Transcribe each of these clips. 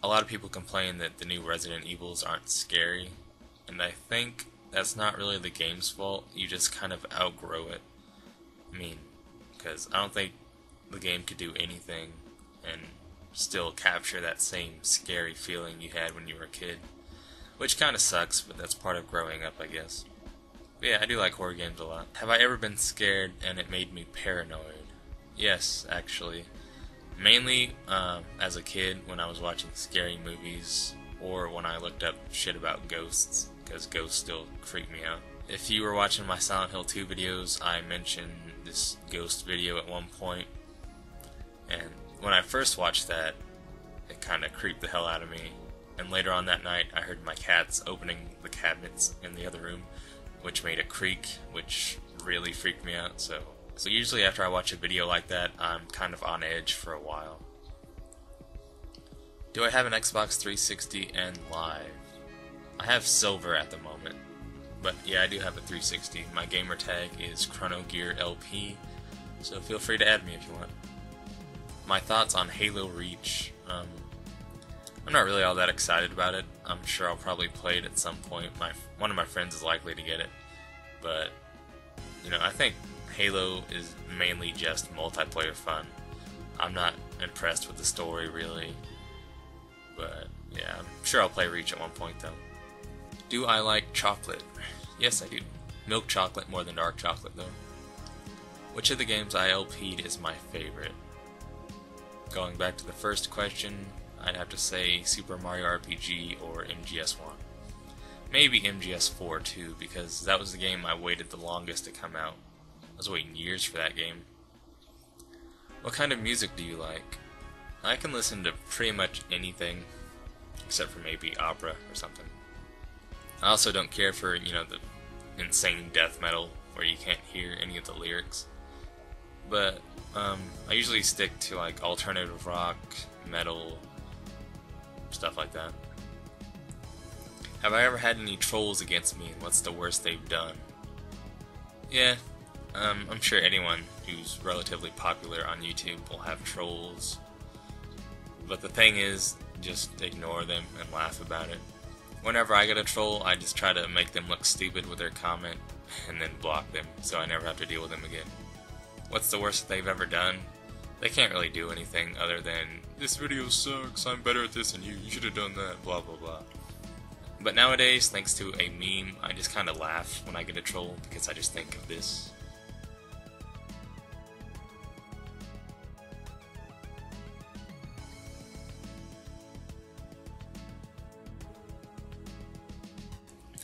a lot of people complain that the new Resident Evils aren't scary, and I think that's not really the game's fault. You just kind of outgrow it. I mean, because I don't think the game could do anything and still capture that same scary feeling you had when you were a kid. Which kind of sucks, but that's part of growing up, I guess. But yeah, I do like horror games a lot. Have I ever been scared and it made me paranoid? Yes, actually. Mainly as a kid when I was watching scary movies or when I looked up shit about ghosts, because ghosts still freak me out. If you were watching my Silent Hill 2 videos, I mentioned this ghost video at one point, and when I first watched that, it kind of creeped the hell out of me. And later on that night, I heard my cats opening the cabinets in the other room, which made a creak, which really freaked me out. So usually after I watch a video like that, I'm kind of on edge for a while. Do I have an Xbox 360 and Live? I have Silver at the moment, but yeah, I do have a 360. My gamer tag is ChronoGear LP, so feel free to add me if you want. My thoughts on Halo Reach. I'm not really all that excited about it. I'm sure I'll probably play it at some point. One of my friends is likely to get it, but I think Halo is mainly just multiplayer fun. I'm not impressed with the story really, but yeah, I'm sure I'll play Reach at one point though. Do I like chocolate? Yes, I do. Milk chocolate more than dark chocolate though. Which of the games I LP'd is my favorite? Going back to the first question, I'd have to say Super Mario RPG or MGS1. Maybe MGS4 too, because that was the game I waited the longest to come out. I was waiting years for that game. What kind of music do you like? I can listen to pretty much anything, except for maybe opera or something. I also don't care for, the insane death metal where you can't hear any of the lyrics. But I usually stick to like alternative rock, metal, stuff like that. Have I ever had any trolls against me, and what's the worst they've done? Yeah, I'm sure anyone who's relatively popular on YouTube will have trolls. But the thing is, just ignore them and laugh about it. Whenever I get a troll, I just try to make them look stupid with their comment, and then block them, so I never have to deal with them again. What's the worst they've ever done? They can't really do anything other than, this video sucks, I'm better at this than you should have done that, blah blah blah. But nowadays, thanks to a meme, I just kinda laugh when I get a troll, because I just think of this.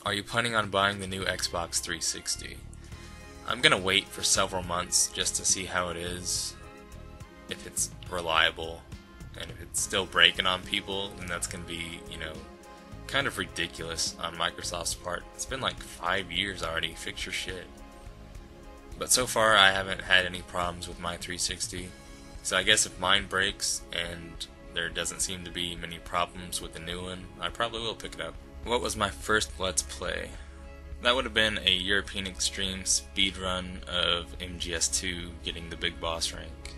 Are you planning on buying the new Xbox 360? I'm gonna wait for several months just to see how it is. If it's reliable, and if it's still breaking on people, then that's gonna be, kind of ridiculous on Microsoft's part. It's been like 5 years already, fix your shit. But so far I haven't had any problems with my 360, so I guess if mine breaks and there doesn't seem to be many problems with the new one, I probably will pick it up. What was my first Let's Play? That would have been a European Extreme speedrun of MGS2 getting the big boss rank.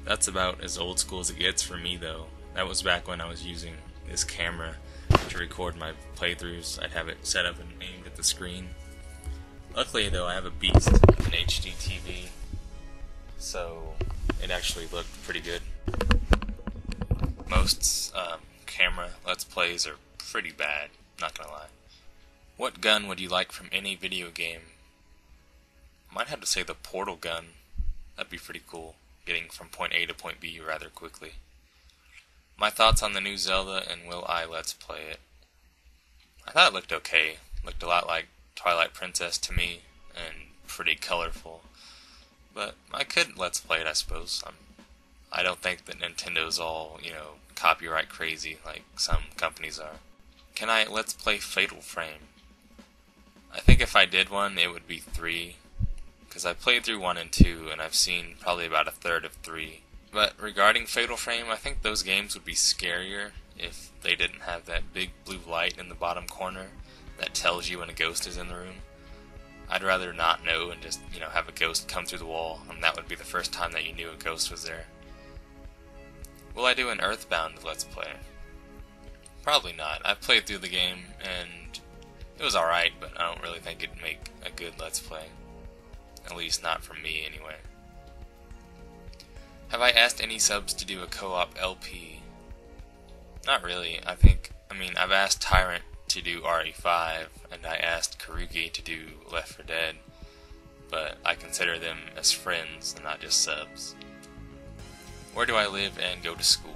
That's about as old school as it gets for me though. That was back when I was using this camera to record my playthroughs. I'd have it set up and aimed at the screen. Luckily though, I have a beast in HD TV, so it actually looked pretty good. Most camera Let's Plays are pretty bad, not gonna lie. What gun would you like from any video game? I might have to say the portal gun. That'd be pretty cool, getting from point A to point B rather quickly. My thoughts on the new Zelda, and will I Let's Play it? I thought it looked okay. Looked a lot like Twilight Princess to me, and pretty colorful. But I could Let's Play it, I suppose. I don't think that Nintendo's all, copyright crazy like some companies are. Can I Let's Play Fatal Frame? I think if I did one, it would be 3. Because I played through 1 and 2, and I've seen probably about a third of 3. But regarding Fatal Frame, I think those games would be scarier if they didn't have that big blue light in the bottom corner that tells you when a ghost is in the room. I'd rather not know and just, have a ghost come through the wall, and that would be the first time that you knew a ghost was there. Will I do an Earthbound Let's Play? Probably not. I've played through the game and it was alright, but I don't really think it'd make a good Let's Play. At least not from me, anyway. Have I asked any subs to do a co-op LP? Not really. I've asked Tyrant to do RE5, and I asked Karugi to do Left 4 Dead, but I consider them as friends and not just subs. Where do I live and go to school?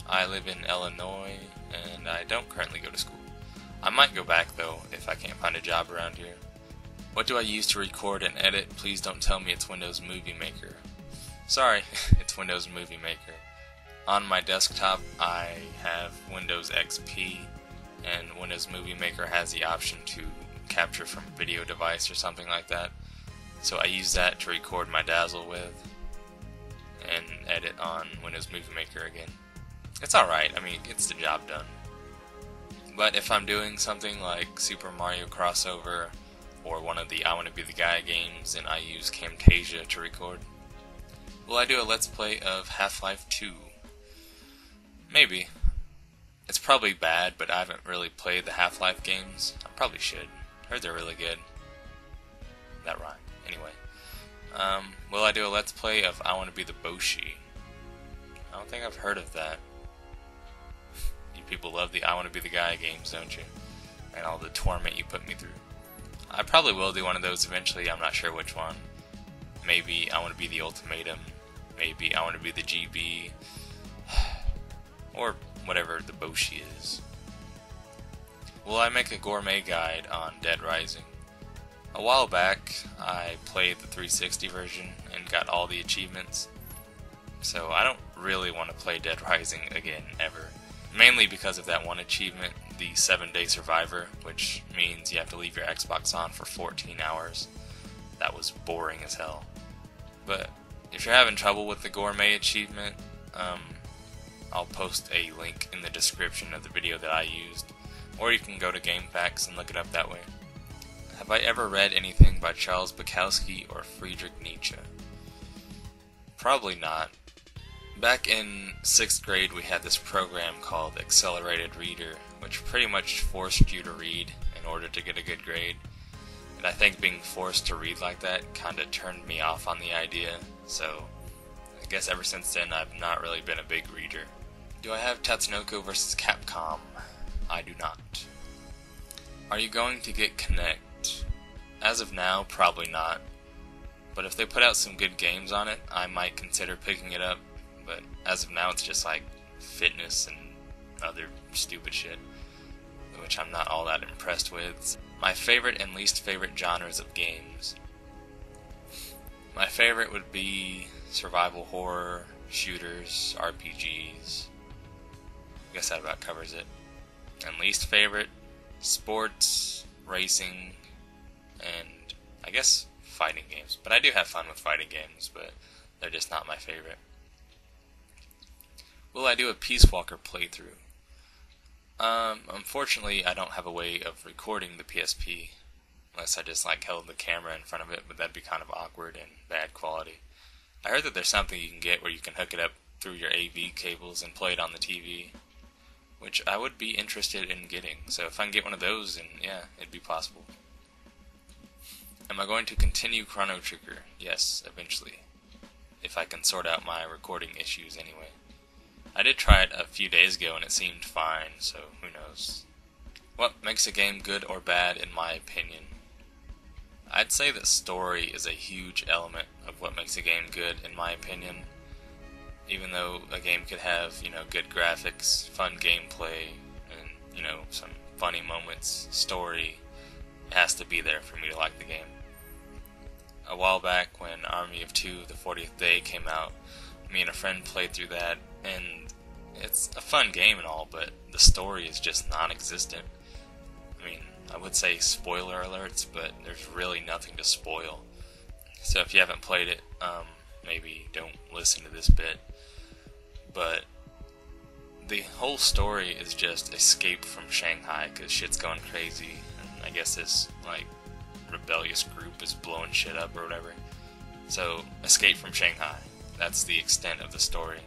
I live in Illinois, and I don't currently go to school. I might go back though, if I can't find a job around here. What do I use to record and edit? Please don't tell me it's Windows Movie Maker. Sorry, it's Windows Movie Maker. On my desktop, I have Windows XP, and Windows Movie Maker has the option to capture from a video device or something like that. So I use that to record my Dazzle with, and edit on Windows Movie Maker again. It's alright, it gets the job done. But if I'm doing something like Super Mario Crossover, or one of the I Wanna Be the Guy games, then I use Camtasia to record. Will I do a Let's Play of Half-Life 2? Maybe. It's probably bad, but I haven't really played the Half-Life games. I probably should. Heard they're really good. That rhymed. Anyway. Will I do a Let's Play of I Wanna Be the Boshi? I don't think I've heard of that. You people love the I Wanna Be the Guy games, don't you? And all the torment you put me through. I probably will do one of those eventually, I'm not sure which one. Maybe I Wanna Be the Ultimatum. Maybe I Wanna Be the GB. Or whatever the Boshi is. Will I make a gourmet guide on Dead Rising? A while back, I played the 360 version and got all the achievements. So I don't really want to play Dead Rising again, ever. Mainly because of that one achievement, the 7-day survivor, which means you have to leave your Xbox on for 14 hours. That was boring as hell. But if you're having trouble with the gourmet achievement, I'll post a link in the description of the video that I used, or you can go to GameFAQs and look it up that way. Have I ever read anything by Charles Bukowski or Friedrich Nietzsche? Probably not. Back in 6th grade we had this program called Accelerated Reader, which pretty much forced you to read in order to get a good grade. And I think being forced to read like that kinda turned me off on the idea, so I guess ever since then I've not really been a big reader. Do I have Tatsunoko vs. Capcom? I do not. Are you going to get Kinect? As of now, probably not. But if they put out some good games on it, I might consider picking it up. But as of now, it's just like fitness and other stupid shit, which I'm not all that impressed with. My favorite and least favorite genres of games. My favorite would be survival horror, shooters, RPGs. I guess that about covers it. And least favorite, sports, racing, and I guess fighting games. But I do have fun with fighting games, but they're just not my favorite. Will I do a Peace Walker playthrough? Unfortunately, I don't have a way of recording the PSP, unless I just held the camera in front of it, but that'd be kind of awkward and bad quality. I heard that there's something you can get where you can hook it up through your AV cables and play it on the TV, which I would be interested in getting. So if I can get one of those, then yeah, it'd be possible. Am I going to continue Chrono Trigger? Yes, eventually. If I can sort out my recording issues anyway. I did try it a few days ago and it seemed fine, so who knows. What makes a game good or bad in my opinion? I'd say that story is a huge element of what makes a game good in my opinion. Even though a game could have, good graphics, fun gameplay, and, some funny moments, story, it has to be there for me to like the game. A while back when Army of Two, the 40th Day came out, me and a friend played through that, and it's a fun game and all, but the story is just non-existent. I would say spoiler alerts, but there's really nothing to spoil. So if you haven't played it, maybe don't listen to this bit. But the whole story is just escape from Shanghai, because shit's going crazy, and I guess this, rebellious group is blowing shit up or whatever. So, escape from Shanghai. That's the extent of the story.